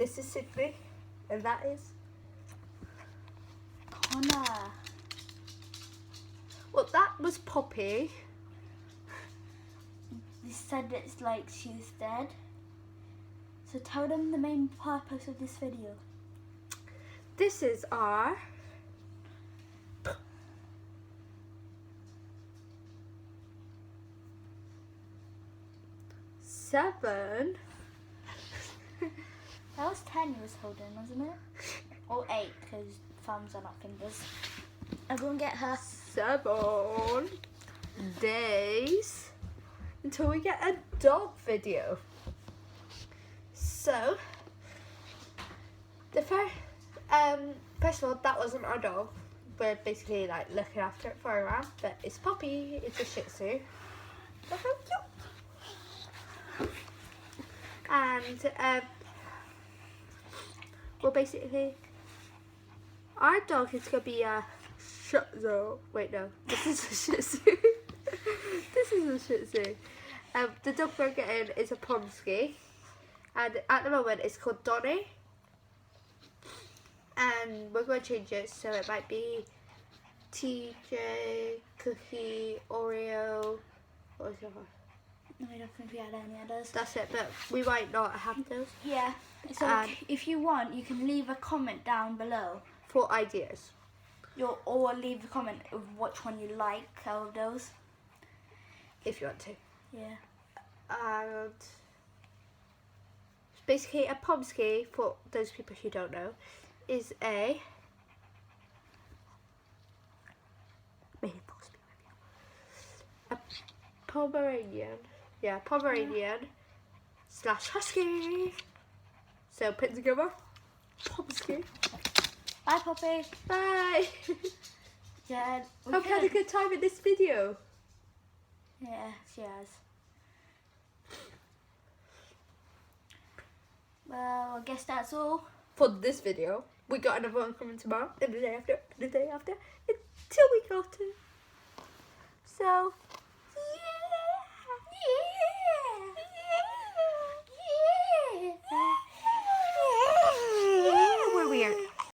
This is Sydney, and that is Connor. well, that was Poppy. They said it's like she's dead. So tell them the main purpose of this video. This is our seven. That was 10 you was holding, wasn't it? Or 8, because thumbs are not fingers. Everyone get her. 7 days until we get a dog video. So the first of all, that wasn't our dog. We're basically like looking after it for a while, but it's Poppy. It's a Shih Tzu. Look how cute. And well, basically, our dog is gonna be a Shih Tzu. Wait, no, this is a Shih Tzu. This is a Shih Tzu. The dog we're getting is a Pomsky, and at the moment it's called Donny. And we're going to change it, so it might be TJ, Cookie, Oreo. What was the other? No, I don't think we had any others. That's it, but we might not have those. Yeah. So And- if you want, you can leave a comment down below. For ideas. Or leave a comment of which one you like out of those. If you want to. Yeah. And basically a Pomsky, for those people who don't know, is a Pomeranian. Yeah, Pomeranian slash Husky. So put together, Pomsky. Bye, Poppy. Bye. Yeah. Hope you had a good time in this video. Yeah, she has. Well, I guess that's all. For this video, we got another one coming tomorrow, and the day after, and the day after, and 2 weeks after. So